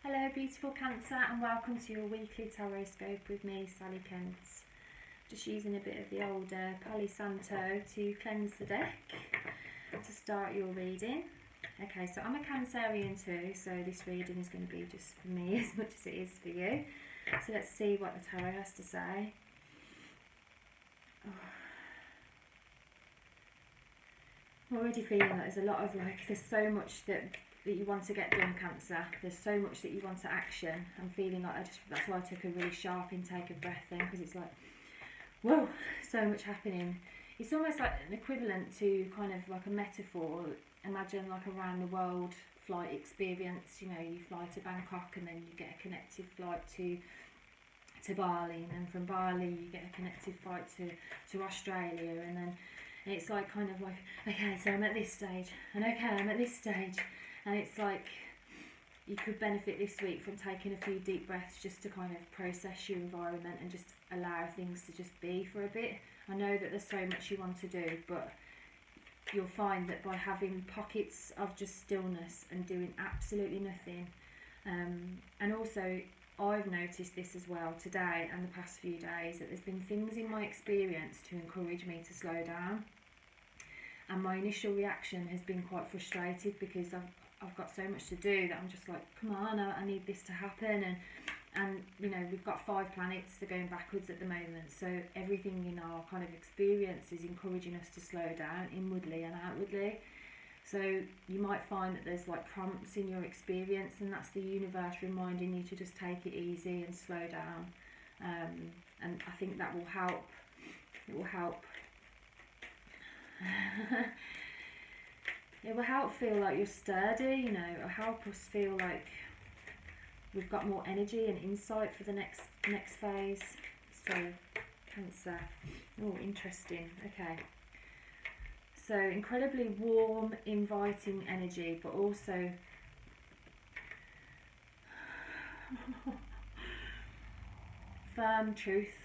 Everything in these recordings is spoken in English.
Hello beautiful Cancer, and welcome to your weekly Tarotscope with me, Sally Kent. Just using a bit of the old Palo Santo to cleanse the deck to start your reading. Okay, so I'm a Cancerian too, so this reading is going to be just for me as much as it is for you. So let's see what the tarot has to say. I'm already feeling that there's a lot of there's so much that you want to get done, Cancer. There's so much that you want to action. I'm feeling like that's why I took a really sharp intake of breath then, because it's like, whoa, so much happening. It's almost like an equivalent to kind of like a metaphor. Imagine like a round the world flight experience. You know, you fly to Bangkok and then you get a connected flight to Bali, and then from Bali you get a connected flight to Australia, and then it's like kind of like, okay, so I'm at this stage, and okay, I'm at this stage. And it's like you could benefit this week from taking a few deep breaths just to kind of process your environment and just allow things to just be for a bit. I know that there's so much you want to do, but you'll find that by having pockets of just stillness and doing absolutely nothing, and also I've noticed this as well today and the past few days, that there's been things in my experience to encourage me to slow down. And my initial reaction has been quite frustrated because I've got so much to do that I'm just like, come on, I need this to happen. And you know, we've got 5 planets that are going backwards at the moment, so everything in our kind of experience is encouraging us to slow down inwardly and outwardly. So you might find that there's like prompts in your experience, and that's the universe reminding you to just take it easy and slow down. And I think that will help. It will help. It will help feel like you're sturdy, you know. It will help us feel like we've got more energy and insight for the next phase. So, Cancer. Oh, interesting. Okay. So, incredibly warm, inviting energy, but also firm truth,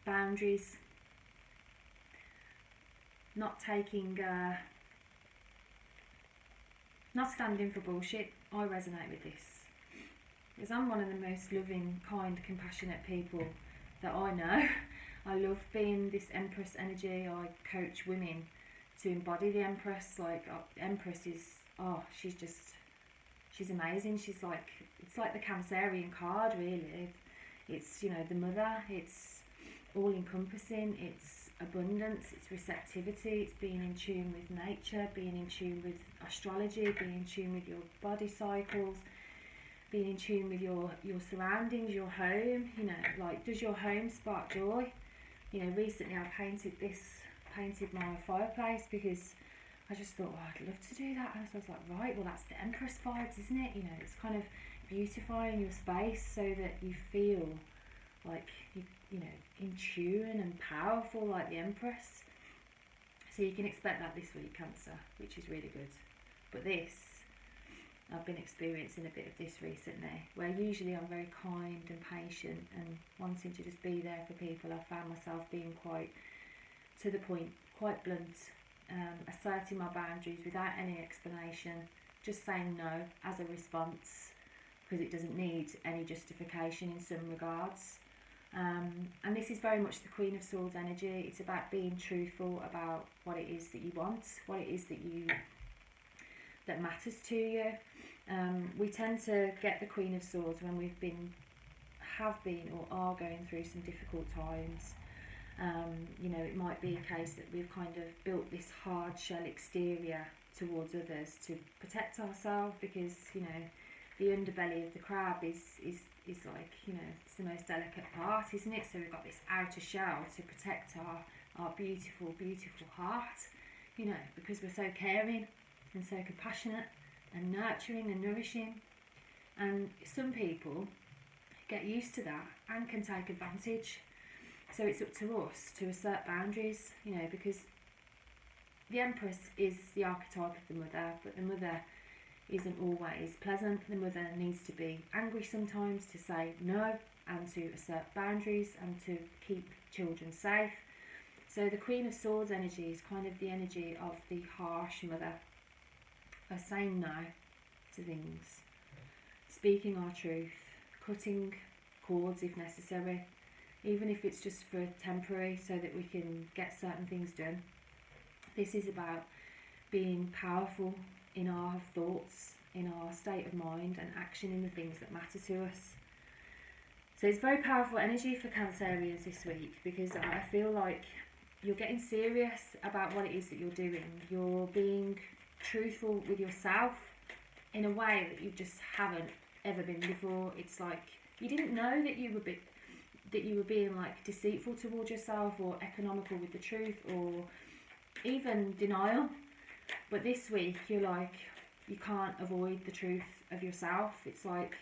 boundaries, not taking, not standing for bullshit. I resonate with this because I'm one of the most loving, kind, compassionate people that I know. I love being this Empress energy. I coach women to embody the Empress. Like, Empress is, she's amazing. She's like, it's like the Cancerian card, really. It's, you know, the mother. It's all encompassing. It's abundance, it's receptivity, it's being in tune with nature, being in tune with astrology, being in tune with your body cycles, being in tune with your surroundings, your home. You know, like, does your home spark joy? You know, recently I painted my fireplace because I just thought, oh, I'd love to do that. And so I was like, right, well, that's the Empress vibes, isn't it? You know, it's kind of beautifying your space so that you feel like you know, in tune and powerful like the Empress. So you can expect that this week, Cancer, which is really good. But this, I've been experiencing a bit of this recently, where usually I'm very kind and patient and wanting to just be there for people. I found myself being quite to the point, quite blunt, asserting my boundaries without any explanation, just saying no as a response, because it doesn't need any justification in some regards. And this is very much the Queen of Swords energy. It's about being truthful about what it is that you want, what it is that matters to you. We tend to get the Queen of Swords when we've have been or are going through some difficult times. You know, it might be a case that we've kind of built this hard shell exterior towards others to protect ourselves, because, you know, the underbelly of the crab is like, you know, it's the most delicate part, isn't it? So we've got this outer shell to protect our beautiful, beautiful heart, you know, because we're so caring and so compassionate and nurturing and nourishing. And some people get used to that and can take advantage. So it's up to us to assert boundaries, you know, because the Empress is the archetype of the mother, but the mother isn't always pleasant. The mother needs to be angry sometimes to say no and to assert boundaries and to keep children safe. So the Queen of Swords energy is kind of the energy of the harsh mother, of saying no to things. speaking our truth, cutting cords if necessary, even if it's just for temporary so that we can get certain things done. This is about being powerful in our thoughts, in our state of mind, and action in the things that matter to us. So it's very powerful energy for Cancerians this week, because I feel like you're getting serious about what it is that you're doing. You're being truthful with yourself in a way that you just haven't ever been before. It's like you didn't know that you were being like deceitful towards yourself, or economical with the truth, or even denial. But this week you're like, you can't avoid the truth of yourself. It's like,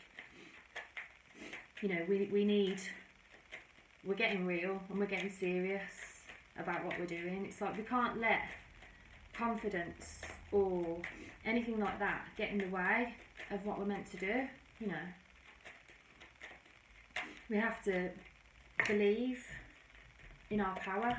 you know, we're getting real and we're getting serious about what we're doing. It's like we can't let confidence or anything like that get in the way of what we're meant to do. You know, we have to believe in our power.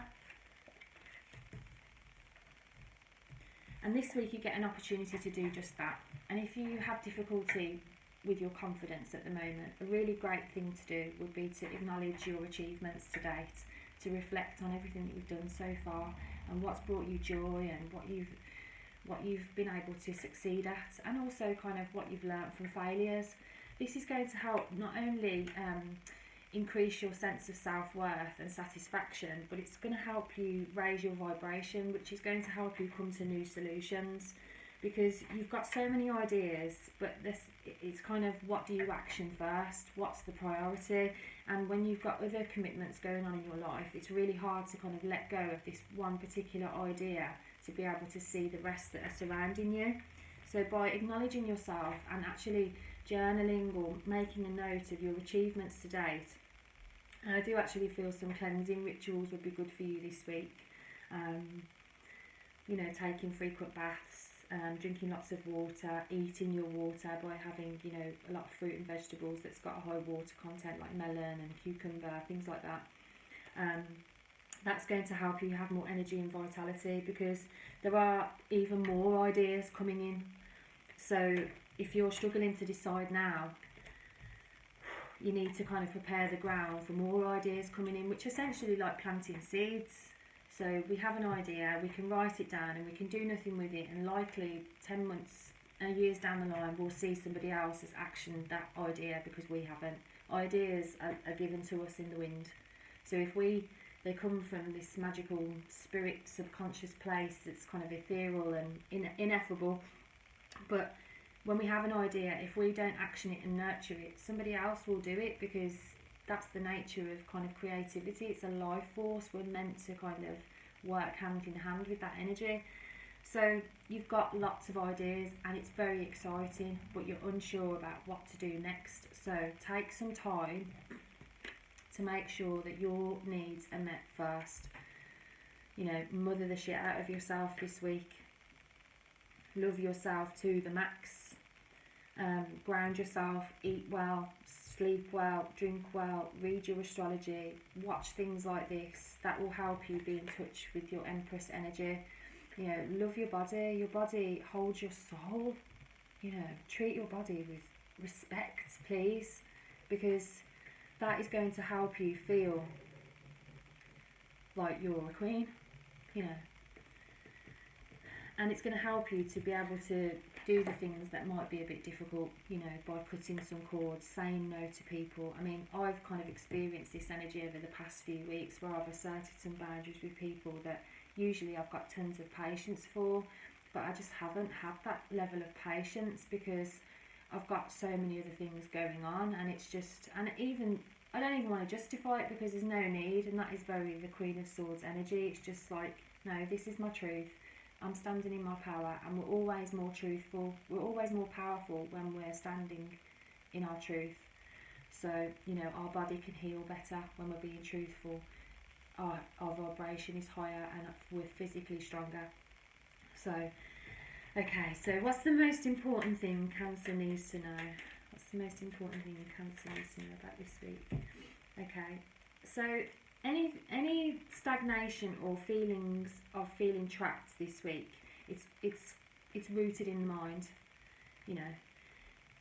And this week you get an opportunity to do just that. And if you have difficulty with your confidence at the moment, a really great thing to do would be to acknowledge your achievements to date, to reflect on everything that you've done so far and what's brought you joy, and what you've been able to succeed at, and also kind of what you've learnt from failures. This is going to help not only increase your sense of self-worth and satisfaction, but it's going to help you raise your vibration, which is going to help you come to new solutions, because you've got so many ideas, but it's kind of, what do you action first? What's the priority? And when you've got other commitments going on in your life, it's really hard to kind of let go of this one particular idea to be able to see the rest that are surrounding you. So by acknowledging yourself and actually journaling or making a note of your achievements to date, and I do actually feel some cleansing rituals would be good for you this week. You know, taking frequent baths, drinking lots of water, eating your water by having, you know, a lot of fruit and vegetables that's got a high water content, like melon and cucumber, things like that. That's going to help you have more energy and vitality, because there are even more ideas coming in. So if you're struggling to decide now, you need to kind of prepare the ground for more ideas coming in, which essentially like planting seeds. So we have an idea, we can write it down and we can do nothing with it, and likely 10 months and years down the line we'll see somebody else has actioned that idea because we haven't. Ideas are given to us in the wind. So if they come from this magical spirit subconscious place that's kind of ethereal and ineffable, but when we have an idea, if we don't action it and nurture it, somebody else will do it, because that's the nature of kind of creativity. It's a life force. We're meant to kind of work hand in hand with that energy. So you've got lots of ideas and it's very exciting, but you're unsure about what to do next. So take some time to make sure that your needs are met first. You know, mother the shit out of yourself this week. Love yourself to the max. Ground yourself, eat well, sleep well, drink well, read your astrology, watch things like this. That will help you be in touch with your Empress energy. You know, love your body holds your soul. You know, treat your body with respect, please, because that is going to help you feel like you're a queen, you know. And it's going to help you to be able to do the things that might be a bit difficult, you know, by cutting some cords, saying no to people. I mean, I've kind of experienced this energy over the past few weeks where I've asserted some boundaries with people that usually I've got tons of patience for, but I just haven't had that level of patience because I've got so many other things going on, and it's just, and even, I don't even want to justify it because there's no need, and that is very the Queen of Swords energy. It's just like, no, this is my truth. I'm standing in my power, and we're always more truthful. We're always more powerful when we're standing in our truth. So, you know, our body can heal better when we're being truthful. Our vibration is higher and we're physically stronger. So, okay, so what's the most important thing Cancer needs to know? What's the most important thing Cancer needs to know about this week? Okay, so any stagnation or feelings of feeling trapped this week, it's rooted in the mind. You know,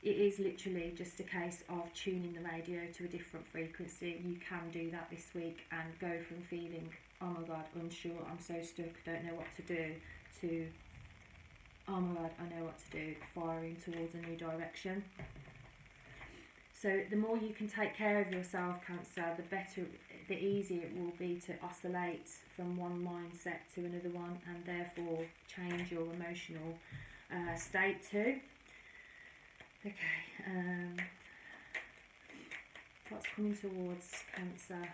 it is literally just a case of tuning the radio to a different frequency. You can do that this week and go from feeling, oh my god, unsure, I'm so stuck, don't know what to do, to, oh my god, I know what to do, firing towards a new direction. So the more you can take care of yourself, Cancer, the better, the easier it will be to oscillate from one mindset to another one, and therefore change your emotional state too. Okay, what's coming towards Cancer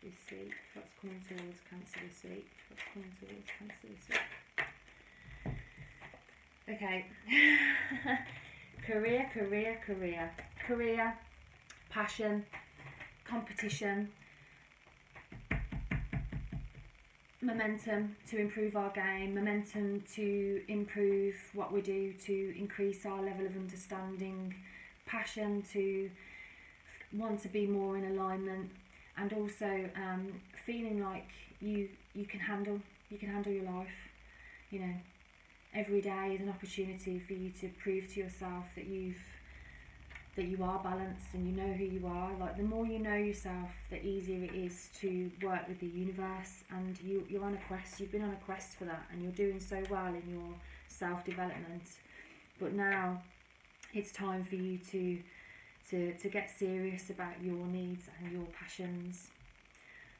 this week? What's coming towards Cancer this week? What's coming towards Cancer this week? Okay. Career, passion, competition, momentum to improve our game, momentum to improve what we do, to increase our level of understanding, passion to want to be more in alignment, and also feeling like you can handle your life. You know, every day is an opportunity for you to prove to yourself that you are balanced and you know who you are. Like, the more you know yourself, the easier it is to work with the universe, and you're on a quest. You've been on a quest for that, and you're doing so well in your self-development. But now it's time for you to get serious about your needs and your passions.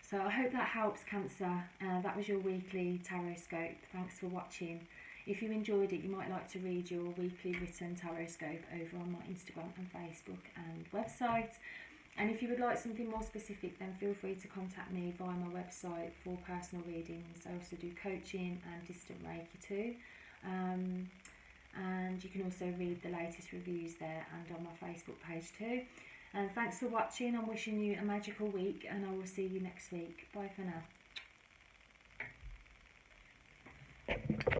So I hope that helps, Cancer. That was your weekly Tarotscope. Thanks for watching. If you enjoyed it, you might like to read your weekly written Tarotscope over on my Instagram and Facebook and website. And if you would like something more specific, then feel free to contact me via my website for personal readings. I also do coaching and distant Reiki too. And you can also read the latest reviews there and on my Facebook page too. And thanks for watching. I'm wishing you a magical week, and I will see you next week. Bye for now.